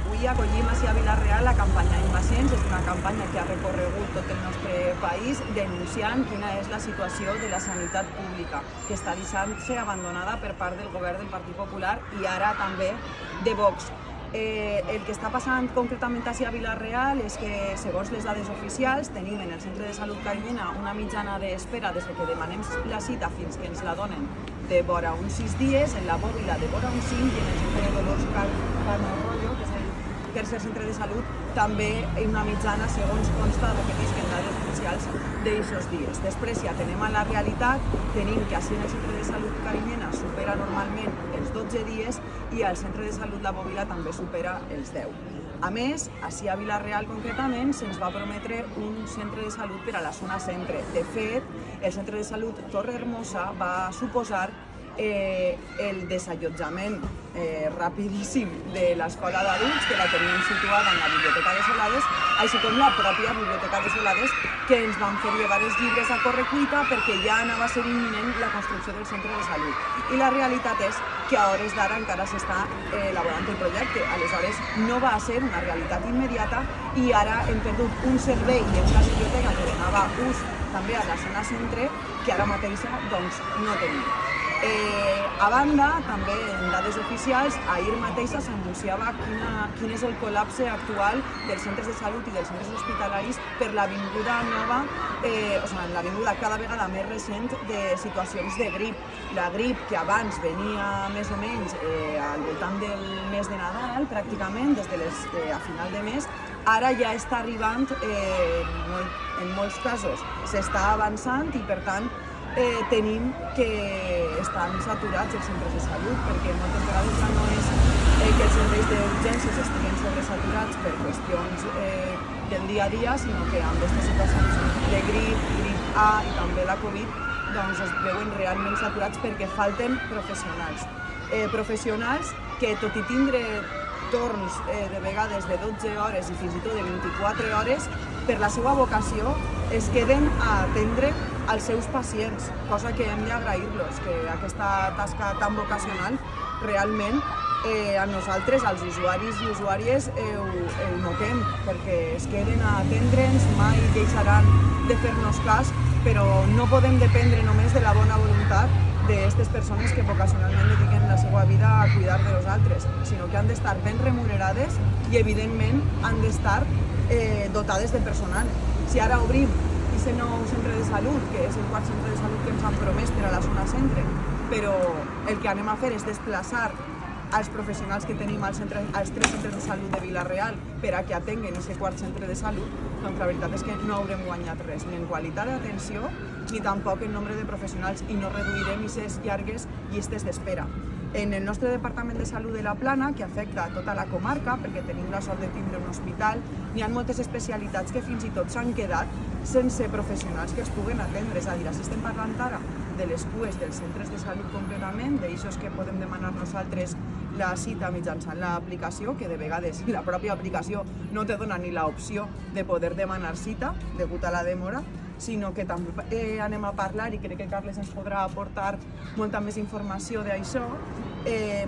Avui acollim ací a Vila-real la campanya Impacients. És una campanya que ha recorregut tot el nostre país denunciant quina és la situació de la sanitat pública, que està deixant-se abandonada per part del govern del Partit Popular i ara també de Vox. El que està passant concretament ací a Vila-real és que, segons les dades oficials, tenim en el Centre de Salut Carillena una mitjana d'espera des que demanem la cita fins que ens la donen de vora uns 6 dies, en la Bòbila de vora uns 5 i en el Centre de Dolors Cano Rollo, que és el tercer centre de salut, també una mitjana, segons consta, repeteix que en dades oficials d'aixòs dies. Després, si atenem a la realitat, tenim que així en el Centre de Salut Carillena supera normalment els 12 dies i al Centre de Salut La Bòbila també supera els 10. A més, així a Vila-real concretament, se'ns va prometre un centre de salut per a la zona centre. De fet, el Centre de Salut Torrehermosa va suposar el desallotjament rapidíssim de l'escola d'adults, que la teníem situada en la Biblioteca de Solades, així com la pròpia Biblioteca de Solades, que ens van fer llevar els llibres a correcuita perquè ja anava a ser imminent la construcció del centre de salut. I la realitat és que a hores d'ara encara s'està elaborant el projecte, aleshores no va ser una realitat immediata i ara hem perdut un servei i una biblioteca que donava ús també a la zona centre que ara mateixa doncs, no tenim. A banda, també en dades oficials, ahir mateixa s'anunciava quin és el col·lapse actual dels centres de salut i dels centres hospitalaris per l'avinguda nova, l'avinguda cada vegada més recent de situacions de grip. La grip, que abans venia més o menys al voltant del mes de Nadal, pràcticament, a final de mes, ara ja està arribant, en molts casos s'està avançant i per tant tenim que estan saturats els centres de salut, perquè moltes vegades ja no és que els serveis d'urgències estiguin sobresaturats per qüestions del dia a dia, sinó que amb aquestes situacions de grip A i també la Covid, doncs es veuen realment saturats perquè falten professionals. Professionals que, tot i tindre torns de vegades de 12 hores i fins i tot de 24 hores, per la seva vocació es queden a atendre als seus pacients, cosa que hem d'agrair-los, que aquesta tasca tan vocacional realment a nosaltres, als usuaris i usuàries, ho notem, perquè es queden a atendre'ns, mai deixaran de fer-nos cas, però no podem dependre només de la bona voluntat d'aquestes persones que vocacionalment dediquen la seva vida a cuidar de nosaltres, sinó que han d'estar ben remunerades i, evidentment, han d'estar dotades de personal. Si ara obrim aquest nou centre de salut, que és el quart centre de salut que ens han promès per a la zona centre, però el que anem a fer és desplaçar als professionals que tenim als 3 centres de salut de Vila-real per a que atenguen aquest quart centre de salut, doncs la veritat és que no haurem guanyat res, ni en qualitat d'atenció, ni tampoc en nombre de professionals, i no reduirem aquestes llargues llistes d'espera. En el nostre Departament de Salut de la Plana, que afecta a tota la comarca, perquè tenim la sort de tindre un hospital, n'hi ha moltes especialitats que fins i tot s'han quedat sense professionals que es puguen atendre. És a dir, si estem parlant ara de les cues dels centres de salut concretament, d'aixòs que podem demanar nosaltres la cita mitjançant l'aplicació, que de vegades la pròpia aplicació no te dona ni l'opció de poder demanar cita degut a la demora, sinó que també anem a parlar, i crec que Carles ens podrà aportar molta més informació d'això,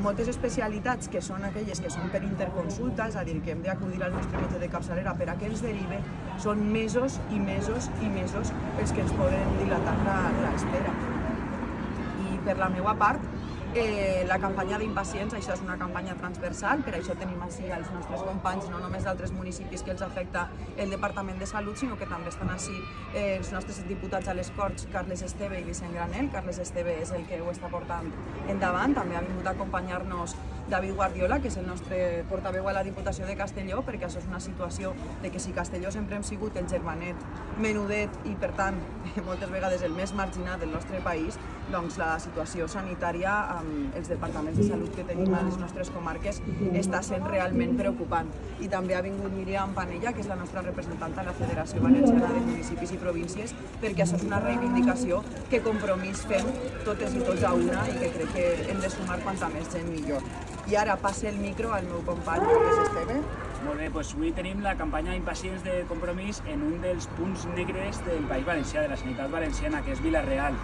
moltes especialitats que són aquelles que són per interconsulta, és a dir, que hem d'acudir al nostre metge de capçalera per a que ens derive, són mesos i mesos i mesos els que ens poden dilatar l'espera. I per la meva part, la campanya d'Impacients, això és una campanya transversal, per això tenim així els nostres companys, no només d'altres municipis que els afecta el Departament de Salut, sinó que també estan així els nostres diputats a les Corts, Carles Esteve i Vicent Granel. Carles Esteve és el que ho està portant endavant, també ha vingut a acompanyar-nos David Guardiola, que és el nostre portaveu a la Diputació de Castelló, perquè això és una situació de que si Castelló sempre hem sigut el germanet menudet i, per tant, moltes vegades el més marginat del nostre país, doncs la situació sanitària amb els departaments de salut que tenim a les nostres comarques està sent realment preocupant. I també ha vingut Míriam Panella, que és la nostra representant a la Federació Valenciana de Municipis i Províncies, perquè això és una reivindicació que Compromís fem totes i tots a una i que crec que hem de sumar quanta més gent millor. I ara passe el micro al meu company Carles Esteve. Molt bé, doncs avui tenim la campanya Impacients de Compromís en un dels punts negres del País Valencià, de la sanitat valenciana, que és Vila-real.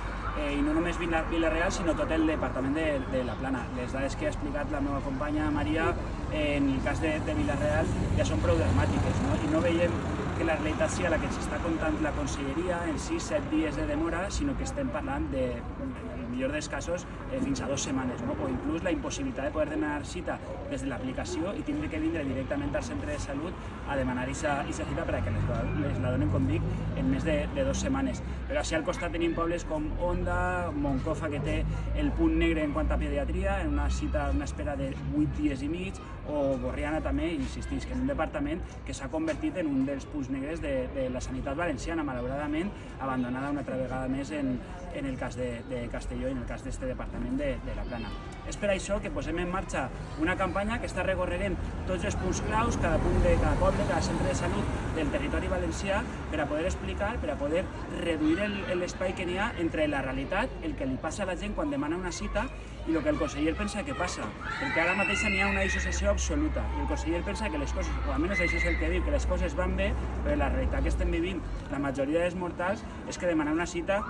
i no només Vila-real, sinó tot el departament de la Plana. Les dades que ha explicat la meva companya Maria en el cas de Vila-real ja són prou dramàtiques, no? I no veiem que la realitat sigui la que ens està contant la conselleria en 6-7 dies de demora, sinó que estem parlant de, en el millor dels casos, fins a 2 setmanes, no? O inclús la impossibilitat de poder demanar cita des de l'aplicació i tindre que vindre directament al centre de salut a demanar aquesta cita perquè les la donen, com dic, en més de 2 setmanes. Però així al costat tenim pobles com Onda, Moncofa, que té el punt negre en quant a pediatria, en una cita, una espera de 8 dies i mig, o Borriana també, insistís, que és un departament que s'ha convertit en un dels punts negres de la sanitat valenciana, malauradament abandonada una altra vegada més en el cas de Castelló i en el cas d'aquest departament de la Plana. És per això que posem en marxa una campanya que està recorrent tots els punts claus, cada punt de cada poble, cada centre de salut del territori valencià, per a poder explicar, per a poder reduir l'espai que n'hi ha entre la realitat, el que li passa a la gent quan demana una cita i el que el conseller pensa que passa, perquè ara mateix n'hi ha una dissociació absoluta i el conseller pensa que les coses, o almenys això és el que diu, que les coses van bé, però la realitat que estem vivint la majoria dels mortals és que demanar una cita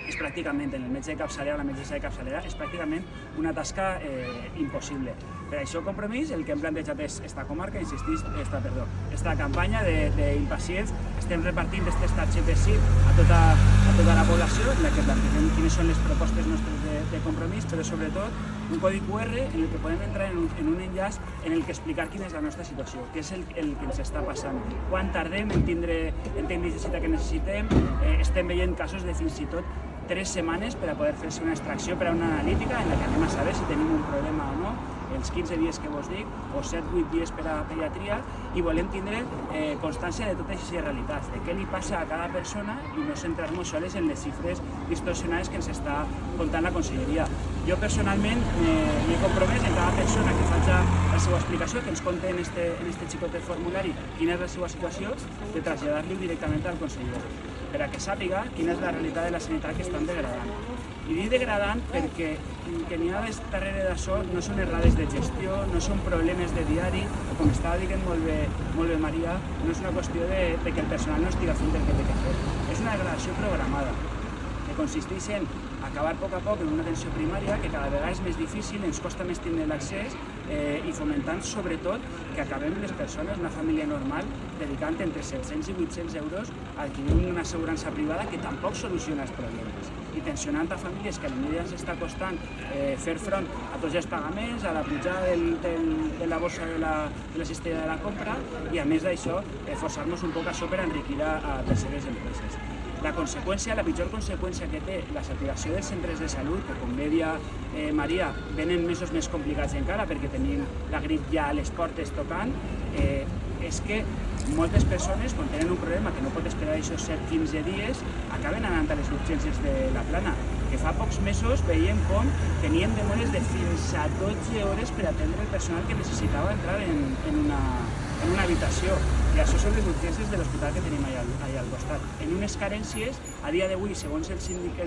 és pràcticament, en el metge de capçalera o la metgessa de capçalera, és pràcticament una tasca impossible. Per això Compromís, el que hem plantejat és esta comarca, insistís, esta campanya d'impacients. Estem repartint aquestes targetes a tota la població, en la que plantegem quines són les propostes nostres de Compromís, però sobretot un codi QR en el que podem entrar en un enllaç en el que explicar quina és la nostra situació, què és el que ens està passant, quan tardem en tindre la cita que necessitem. Estem veient casos de fins i tot 3 setmanes per a poder fer-se una extracció per a una analítica en la que anem a saber si tenim un problema o no, els 15 dies que vos dic, o 7-8 dies per a pediatria, i volem tindre constància de totes aquestes realitats, de què li passa a cada persona i no centrar-nos soles en les xifres distorsionades que ens està contant la conselleria. Jo personalment m'he compromès en cada persona que faci la seva explicació, que ens conti en este xicotet formulari quina és la seva situació, de traslladar-li directament al conseller, per a que sàpiga quina és la realitat de la sanitat que estan degradant. I dic degradant perquè que n'hi ha darrere d'això no són errades de gestió, no són problemes de diari, o com estava dient molt bé Maria, no és una qüestió de que el personal no estigui fent el que té que fer. És una degradació programada, que consisteix en acabar a poc en una atenció primària que cada vegada és més difícil, ens costa més tindre l'accés i fomentant sobretot que acabem les persones, una família normal, dedicant entre 700 i 800 euros a adquirir una assegurança privada que tampoc soluciona els problemes, i tensionant a famílies que a l'inici ens està costant fer front a tots els pagaments, a la pujada de la borsa de la cistella de la compra, i a més d'això forçar-nos un poc això per enriquir a terceres empreses. La pitjor conseqüència que té la saturació dels centres de salut, que com bé dia Maria, venen mesos més complicats encara perquè tenim la grip ja a les portes tocant, és que moltes persones, quan tenen un problema que no pot esperar aquests 7-15 dies, acaben anant a les urgències de la Plana, que fa pocs mesos veiem com teníem demores de fins a 12 hores per atendre el personal que necessitava entrar en una habitació. I això són les urgències de l'hospital que tenim allà al costat. En unes carències, a dia d'avui, segons els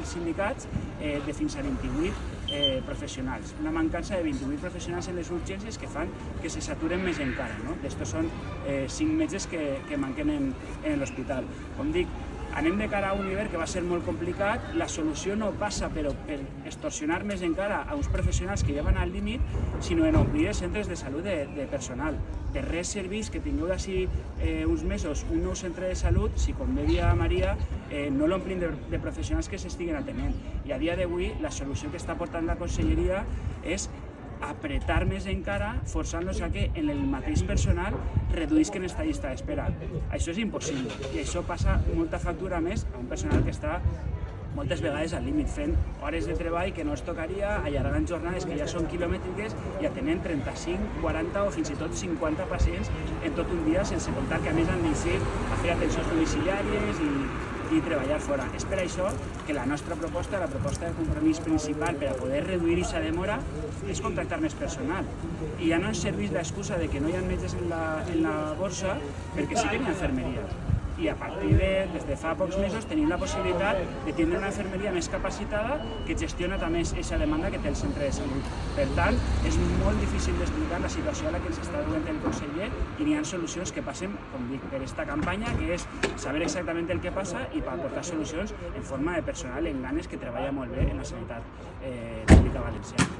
sindicats, de fins a 28 professionals. Una mancança de 28 professionals en les urgències que fan que se saturen més encara, no? D'estos són 5 metges que manquen en l'hospital. Com dic, anem de cara a un hivern que va ser molt complicat. La solució no passa per extorsionar més encara a uns professionals que ja van al límit, sinó en omplir els centres de salut de personal. De res serveix que tingueu d'ací uns mesos un nou centre de salut si, com bé dia Maria, no l'omplim de professionals que s'estiguen atenent. I a dia d'avui la solució que està portant la conselleria és apretar més encara, forçant-nos a que en el mateix personal reduïsquen aquesta llista d'espera. Això és impossible i això passa molta factura més a un personal que està moltes vegades al límit, fent hores de treball que no es tocaria, allargant jornades que ja són quilomètriques i atenent 35, 40 o fins i tot 50 pacients en tot un dia, sense comptar que a més han d'eixir a fer atencions domiciliàries i treballar fora. És per això que la nostra proposta, la proposta de Compromís principal per a poder reduir aquesta demora, és contractar més personal. I ja no ens serveix l'excusa de que no hi ha metges en la borsa, perquè sí que n'hi ha infermeria. i a partir des de fa pocs mesos tenim la possibilitat de tindre una infermeria més capacitada que gestiona també aquesta demanda que té el centre de salut. Per tant, és molt difícil d'explicar la situació a la que ens està duent el conseller i n'hi ha solucions que passen, com dic, per aquesta campanya, que és saber exactament el que passa i per aportar solucions en forma de personal en ganes que treballa molt bé en la sanitat pública valenciana.